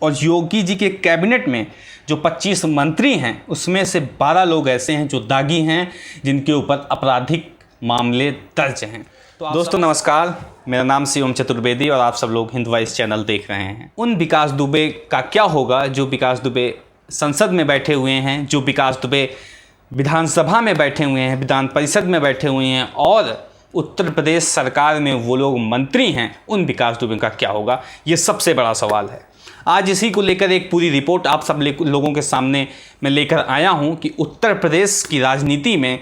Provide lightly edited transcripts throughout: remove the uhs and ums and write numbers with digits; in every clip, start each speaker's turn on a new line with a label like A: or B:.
A: और योगी जी के कैबिनेट में जो 25 मंत्री हैं उसमें से 12 लोग ऐसे हैं जो दागी हैं, जिनके ऊपर आपराधिक मामले दर्ज हैं। तो दोस्तों नमस्कार, मेरा नाम शिवम चतुर्वेदी और आप सब लोग हिंद वॉइस चैनल देख रहे हैं। उन विकास दुबे का क्या होगा जो विकास दुबे संसद में बैठे हुए हैं, जो विकास दुबे विधानसभा में बैठे हुए हैं, विधान परिषद में बैठे हुए हैं और उत्तर प्रदेश सरकार में वो लोग मंत्री हैं, उन विकास दुबे का क्या होगा, ये सबसे बड़ा सवाल है। आज इसी को लेकर एक पूरी रिपोर्ट आप सब लोगों के सामने मैं लेकर आया हूं कि उत्तर प्रदेश की राजनीति में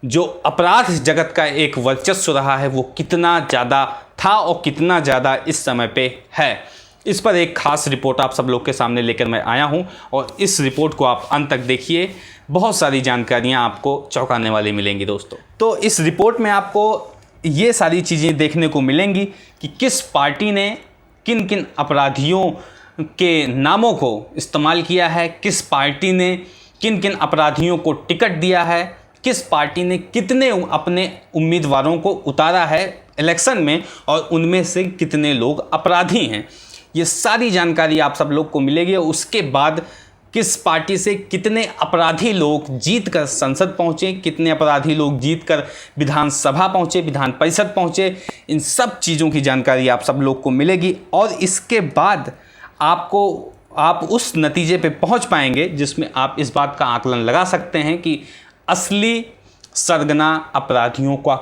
A: जो अपराध जगत का एक वर्चस्व रहा है वो कितना ज़्यादा था और कितना ज़्यादा इस समय पे है। इस पर एक खास रिपोर्ट आप सब लोग के सामने लेकर मैं आया हूं और इस रिपोर्ट को आप अंत तक देखिए, बहुत सारी जानकारियां आपको चौंकाने वाली मिलेंगी दोस्तों। तो इस रिपोर्ट में आपको ये सारी चीज़ें देखने को मिलेंगी कि किस पार्टी ने किन किन अपराधियों के नामों को इस्तेमाल किया है, किस पार्टी ने किन किन अपराधियों को टिकट दिया है, किस पार्टी ने कितने अपने उम्मीदवारों को उतारा है इलेक्शन में और उनमें से कितने लोग अपराधी हैं। ये सारी जानकारी आप सब लोग को मिलेगी। और उसके बाद किस पार्टी से कितने अपराधी लोग जीत कर संसद पहुँचे, कितने अपराधी लोग जीत कर विधानसभा पहुँचे, विधान परिषद पहुँचे, इन सब चीज़ों की जानकारी आप सब लोग को मिलेगी। और इसके बाद आप उस नतीजे पे पहुँच पाएंगे जिसमें आप इस बात का आकलन लगा सकते हैं कि असली सरगना अपराधियों का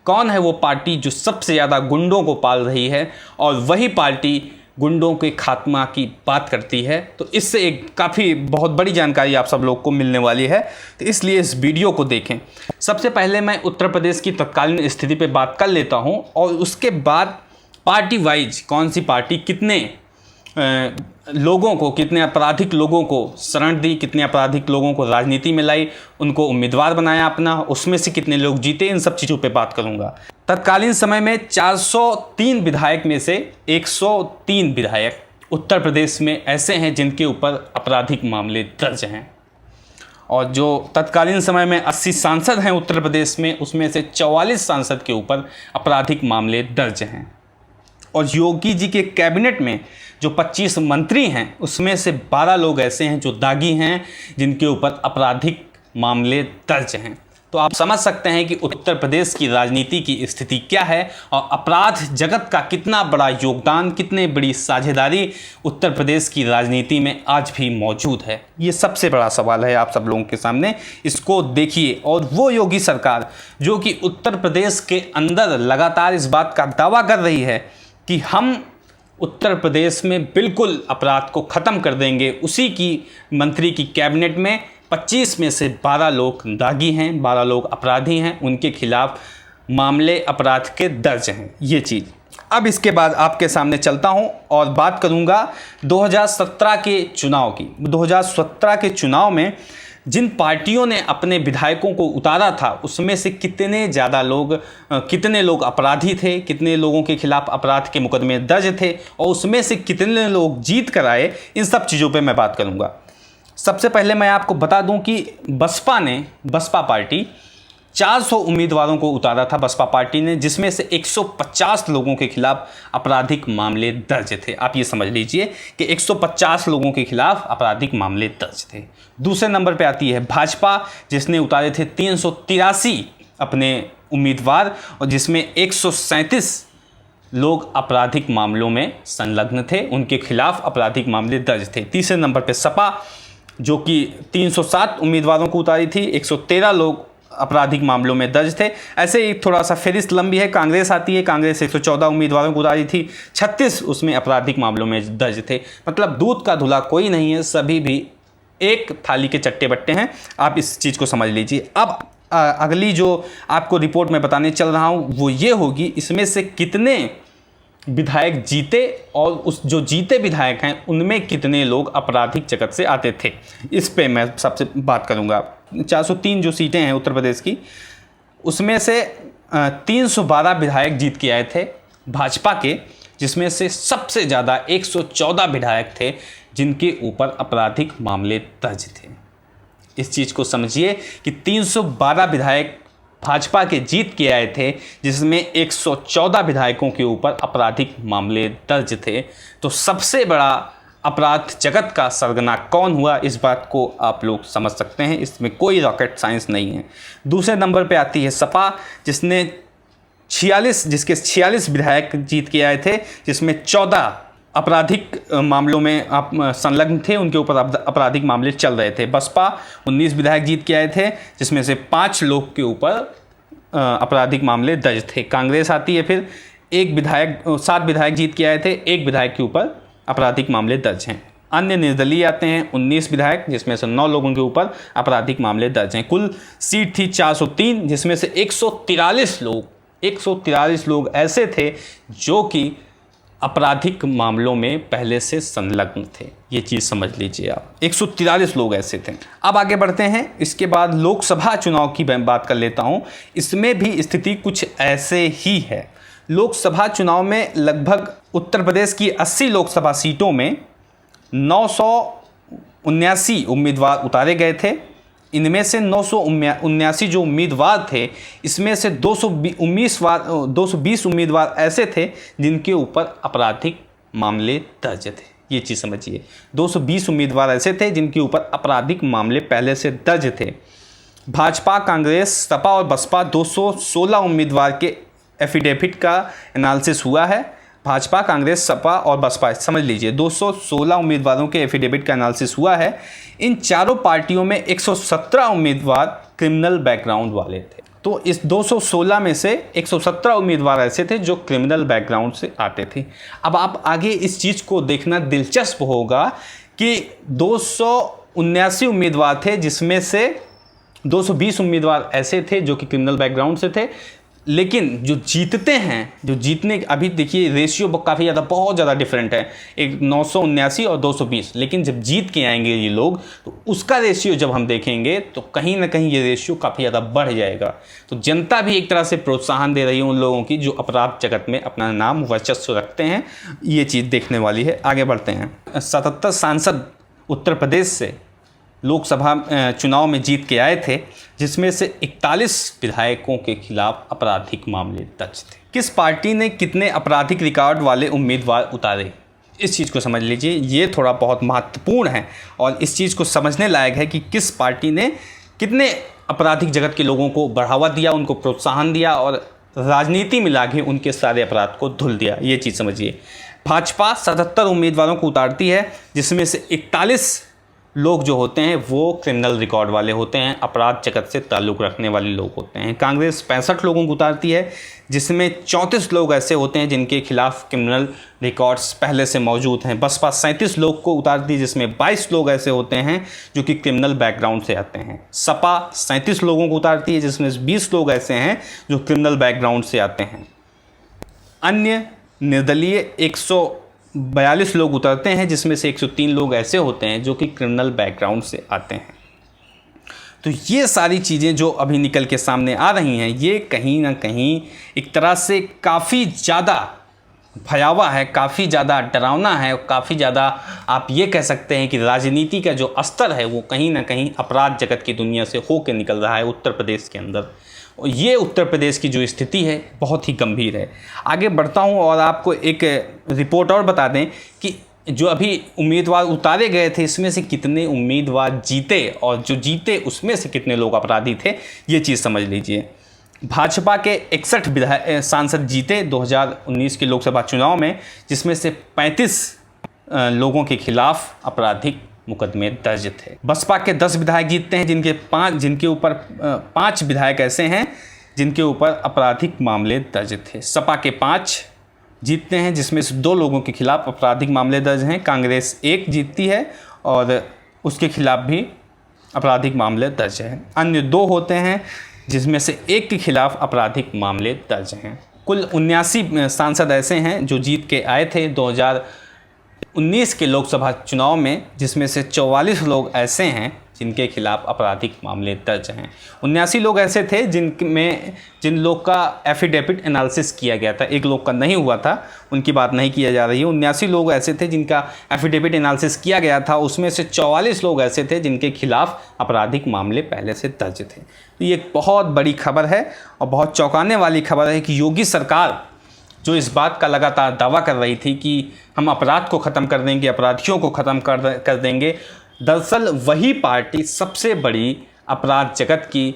A: कौन है वो पार्टी जो सबसे ज़्यादा गुंडों को पाल रही है और वही पार्टी गुंडों के खात्मा की बात करती है। तो इससे एक काफ़ी बहुत बड़ी जानकारी आप सब लोग को मिलने वाली है, तो इसलिए इस वीडियो को देखें। सबसे पहले मैं उत्तर प्रदेश की तत्कालीन स्थिति पे बात कर लेता हूँ और उसके बाद पार्टी वाइज कौन सी पार्टी कितने लोगों को, कितने आपराधिक लोगों को शरण दी, कितने आपराधिक लोगों को राजनीति में लाई, उनको उम्मीदवार बनाया अपना, उसमें से कितने लोग जीते, इन सब चीज़ों पे बात करूंगा। तत्कालीन समय में 403 विधायक में से 103 विधायक उत्तर प्रदेश में ऐसे हैं जिनके ऊपर आपराधिक मामले दर्ज हैं। और जो तत्कालीन समय में 80 सांसद हैं उत्तर प्रदेश में, उसमें से 44 सांसद के ऊपर आपराधिक मामले दर्ज हैं। और योगी जी के कैबिनेट में जो 25 मंत्री हैं उसमें से 12 लोग ऐसे हैं जो दागी हैं, जिनके ऊपर आपराधिक मामले दर्ज हैं। तो आप समझ सकते हैं कि उत्तर प्रदेश की राजनीति की स्थिति क्या है और अपराध जगत का कितना बड़ा योगदान, कितनी बड़ी साझेदारी उत्तर प्रदेश की राजनीति में आज भी मौजूद है। ये सबसे बड़ा सवाल है आप सब लोगों के सामने, इसको देखिए। और वो योगी सरकार जो कि उत्तर प्रदेश के अंदर लगातार इस बात का दावा कर रही है कि हम उत्तर प्रदेश में बिल्कुल अपराध को ख़त्म कर देंगे, उसी की मंत्री की कैबिनेट में 25 में से 12 लोग दागी हैं, 12 लोग अपराधी हैं, उनके खिलाफ मामले अपराध के दर्ज हैं। ये चीज़ अब इसके बाद आपके सामने चलता हूं और बात करूंगा 2017 के चुनाव की। 2017 के चुनाव में जिन पार्टियों ने अपने विधायकों को उतारा था उसमें से कितने लोग अपराधी थे, कितने लोगों के खिलाफ अपराध के मुकदमे दर्ज थे और उसमें से कितने लोग जीत कर आए, इन सब चीज़ों पे मैं बात करूंगा। सबसे पहले मैं आपको बता दूं कि बसपा पार्टी 400 उम्मीदवारों को उतारा था बसपा पार्टी ने, जिसमें से 150 लोगों के खिलाफ आपराधिक मामले दर्ज थे। आप ये समझ लीजिए कि 150 लोगों के खिलाफ आपराधिक मामले दर्ज थे। दूसरे नंबर पे आती है भाजपा, जिसने उतारे थे 383 अपने उम्मीदवार और जिसमें 137 लोग आपराधिक मामलों में संलग्न थे, उनके खिलाफ आपराधिक मामले दर्ज थे। तीसरे नंबर पर सपा जो कि 307 उम्मीदवारों को उतारी थी, 113 लोग आपराधिक मामलों में दर्ज थे। ऐसे ही थोड़ा सा फहरिस्त लंबी है। कांग्रेस आती है, कांग्रेस 114 उम्मीदवारों को उतारी थी, 36 उसमें आपराधिक मामलों में दर्ज थे। मतलब दूध का धुला कोई नहीं है, सभी भी एक थाली के चट्टे बट्टे हैं। आप इस चीज़ को समझ लीजिए। अब अगली जो आपको रिपोर्ट में बताने चल रहा हूँ वो ये होगी, इसमें से कितने विधायक जीते और उस जो जीते विधायक हैं उनमें कितने लोग आपराधिक जगत से आते थे, इस पे मैं सबसे बात करूंगा। 403 जो सीटें हैं उत्तर प्रदेश की, उसमें से 312 विधायक जीत के आए थे भाजपा के, जिसमें से सबसे ज़्यादा 114 विधायक थे जिनके ऊपर आपराधिक मामले दर्ज थे। इस चीज़ को समझिए कि 312 विधायक भाजपा के जीत के आए थे, जिसमें 114 विधायकों के ऊपर आपराधिक मामले दर्ज थे। तो सबसे बड़ा अपराध जगत का सरगना कौन हुआ, इस बात को आप लोग समझ सकते हैं, इसमें कोई रॉकेट साइंस नहीं है। दूसरे नंबर पे आती है सपा, जिसके 46 विधायक जीत के आए थे, जिसमें 14 आपराधिक मामलों में आप संलग्न थे, उनके ऊपर आपराधिक मामले चल रहे थे। बसपा 19 विधायक जीत के आए थे, जिसमें से 5 लोग के ऊपर आपराधिक मामले दर्ज थे। कांग्रेस आती है फिर 7 विधायक जीत के आए थे, 1 विधायक के ऊपर आपराधिक मामले दर्ज हैं। अन्य निर्दलीय आते हैं 19 विधायक, जिसमें से 9 लोगों के ऊपर आपराधिक मामले दर्ज हैं। कुल सीट थी 403, जिसमें से 143 लोग ऐसे थे जो कि आपराधिक मामलों में पहले से संलग्न थे। ये चीज़ समझ लीजिए आप, 143 लोग ऐसे थे। अब आगे बढ़ते हैं। इसके बाद लोकसभा चुनाव की मैं बात कर लेता हूँ। इसमें भी स्थिति कुछ ऐसे ही है। लोकसभा चुनाव में लगभग उत्तर प्रदेश की 80 लोकसभा सीटों में 979 उम्मीदवार उतारे गए थे। इनमें से 979 जो उम्मीदवार थे, इसमें से 220 उम्मीदवार ऐसे थे जिनके ऊपर आपराधिक मामले दर्ज थे। ये चीज़ समझिए, 220 उम्मीदवार ऐसे थे जिनके ऊपर आपराधिक मामले पहले से दर्ज थे। भाजपा, कांग्रेस, सपा और बसपा 216 उम्मीदवार के एफिडेविट का एनालिसिस हुआ है। भाजपा, कांग्रेस, सपा और बसपा, समझ लीजिए 216 उम्मीदवारों के एफिडेविट का एनालिसिस हुआ है। इन चारों पार्टियों में 117 उम्मीदवार क्रिमिनल बैकग्राउंड वाले थे। तो इस 216 में से 117 उम्मीदवार ऐसे थे जो क्रिमिनल बैकग्राउंड से आते थे। अब आप आगे इस चीज़ को देखना दिलचस्प होगा कि 279 उम्मीदवार थे, जिसमें से 220 उम्मीदवार ऐसे थे जो कि क्रिमिनल बैकग्राउंड से थे। लेकिन जो जीतते हैं, जो जीतने, अभी देखिए रेशियो काफ़ी ज़्यादा, बहुत ज़्यादा डिफरेंट है, एक 979 और 220। लेकिन जब जीत के आएंगे ये लोग, तो उसका रेशियो जब हम देखेंगे तो कहीं ना कहीं ये रेशियो काफ़ी ज़्यादा बढ़ जाएगा। तो जनता भी एक तरह से प्रोत्साहन दे रही है उन लोगों की जो अपराध जगत में अपना नाम वर्चस्व रखते हैं। ये चीज़ देखने वाली है। आगे बढ़ते हैं। 77 सांसद उत्तर प्रदेश से लोकसभा चुनाव में जीत के आए थे, जिसमें से 41 विधायकों के खिलाफ आपराधिक मामले दर्ज थे। किस पार्टी ने कितने आपराधिक रिकॉर्ड वाले उम्मीदवार उतारे, इस चीज़ को समझ लीजिए। ये थोड़ा बहुत महत्वपूर्ण है और इस चीज़ को समझने लायक है कि किस पार्टी ने कितने आपराधिक जगत के लोगों को बढ़ावा दिया, उनको प्रोत्साहन दिया और राजनीति में लाके उनके सारे अपराध को धुल दिया। ये चीज़ समझिए। भाजपा 77 उम्मीदवारों को उतारती है, जिसमें से 41 लोग जो होते हैं वो क्रिमिनल रिकॉर्ड वाले होते हैं, अपराध जगत से ताल्लुक़ रखने वाले लोग होते हैं। कांग्रेस 65 लोगों को उतारती है, जिसमें 34 लोग ऐसे होते हैं जिनके खिलाफ क्रिमिनल रिकॉर्ड्स पहले से मौजूद हैं। बसपा 37 लोग को उतारती है, जिसमें 22 लोग ऐसे होते हैं जो कि क्रिमिनल बैकग्राउंड से आते हैं। सपा 37 लोगों को उतारती है, जिसमें 20 लोग ऐसे हैं जो क्रिमिनल बैकग्राउंड से आते हैं। अन्य निर्दलीय 142 लोग उतरते हैं, जिसमें से 103 लोग ऐसे होते हैं जो कि क्रिमिनल बैकग्राउंड से आते हैं। तो ये सारी चीज़ें जो अभी निकल के सामने आ रही हैं, ये कहीं ना कहीं एक तरह से काफ़ी ज़्यादा भयावह है, काफ़ी ज़्यादा डरावना है, काफ़ी ज़्यादा आप ये कह सकते हैं कि राजनीति का जो स्तर है वो कहीं ना कहीं अपराध जगत की दुनिया से होकर निकल रहा है उत्तर प्रदेश के अंदर। और ये उत्तर प्रदेश की जो स्थिति है बहुत ही गंभीर है। आगे बढ़ता हूँ और आपको एक रिपोर्ट और बता दें कि जो अभी उम्मीदवार उतारे गए थे, इसमें से कितने उम्मीदवार जीते और जो जीते उसमें से कितने लोग अपराधी थे, ये चीज़ समझ लीजिए। भाजपा के 61 सांसद जीते 2019 के लोकसभा चुनाव में, जिसमें से 35 लोगों के खिलाफ आपराधिक मुकदमे दर्ज थे। बसपा के 10 विधायक जीतते हैं, जिनके ऊपर 5 विधायक ऐसे हैं जिनके ऊपर आपराधिक मामले दर्ज थे। सपा के 5 जीतते हैं, जिसमें से 2 लोगों के खिलाफ आपराधिक मामले दर्ज हैं। कांग्रेस 1 जीतती है और उसके खिलाफ भी आपराधिक मामले दर्ज हैं। अन्य 2 होते हैं, जिसमें से 1 के खिलाफ आपराधिक मामले दर्ज हैं। कुल 79 सांसद ऐसे हैं जो जीत के आए थे 2019 के लोकसभा चुनाव में, जिसमें से 44 लोग ऐसे हैं जिनके खिलाफ आपराधिक मामले दर्ज हैं। 79 लोग ऐसे थे जिन लोग का एफिडेविट एनालिसिस किया गया था, 1 लोग का नहीं हुआ था, उनकी बात नहीं किया जा रही है। 79 लोग ऐसे थे जिनका एफिडेविट एनालिसिस किया गया था, उसमें से 44 लोग ऐसे थे जिनके खिलाफ आपराधिक मामले पहले से दर्ज थे। तो ये एक बहुत बड़ी खबर है और बहुत चौंकाने वाली खबर है कि योगी सरकार जो इस बात का लगातार दावा कर रही थी कि हम अपराध को ख़त्म कर देंगे, अपराधियों को ख़त्म कर देंगे, दरअसल वही पार्टी सबसे बड़ी अपराध जगत की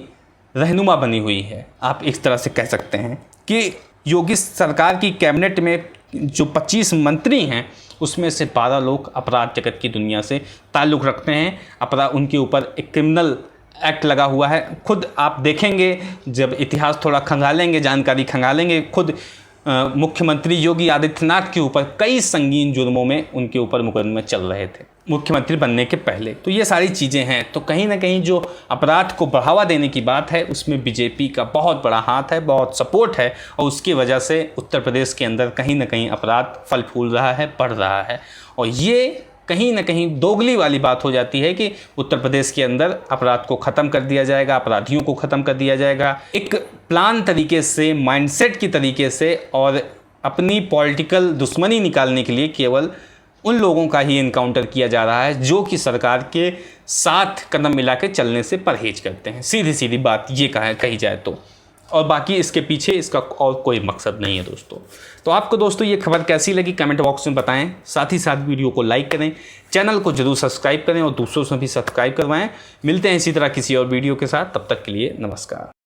A: रहनुमा बनी हुई है। आप इस तरह से कह सकते हैं कि योगी सरकार की कैबिनेट में जो 25 मंत्री हैं उसमें से 12 लोग अपराध जगत की दुनिया से ताल्लुक़ रखते हैं। अपराध उनके ऊपर एक क्रिमिनल एक्ट लगा हुआ है। खुद आप देखेंगे, जब इतिहास थोड़ा खंगालेंगे, जानकारी खंगालेंगे, खुद मुख्यमंत्री योगी आदित्यनाथ के ऊपर कई संगीन जुर्मों में उनके ऊपर मुकदमे चल रहे थे मुख्यमंत्री बनने के पहले। तो ये सारी चीज़ें हैं। तो कहीं ना कहीं जो अपराध को बढ़ावा देने की बात है उसमें बीजेपी का बहुत बड़ा हाथ है, बहुत सपोर्ट है, और उसकी वजह से उत्तर प्रदेश के अंदर कहीं ना कहीं अपराध फल फूल रहा है, बढ़ रहा है। और ये कहीं ना कहीं दोगली वाली बात हो जाती है कि उत्तर प्रदेश के अंदर अपराध को ख़त्म कर दिया जाएगा, अपराधियों को ख़त्म कर दिया जाएगा, एक प्लान तरीके से, माइंडसेट की तरीके से, और अपनी पॉलिटिकल दुश्मनी निकालने के लिए केवल उन लोगों का ही इनकाउंटर किया जा रहा है जो कि सरकार के साथ कदम मिला के चलने से परहेज करते हैं। सीधी सीधी बात ये कही जाए तो, और बाकी इसके पीछे इसका और कोई मकसद नहीं है दोस्तों। तो आपको दोस्तों ये खबर कैसी लगी कमेंट बॉक्स में बताएं। साथ ही साथ वीडियो को लाइक करें, चैनल को जरूर सब्सक्राइब करें और दूसरों से भी सब्सक्राइब करवाएं। मिलते हैं इसी तरह किसी और वीडियो के साथ, तब तक के लिए नमस्कार।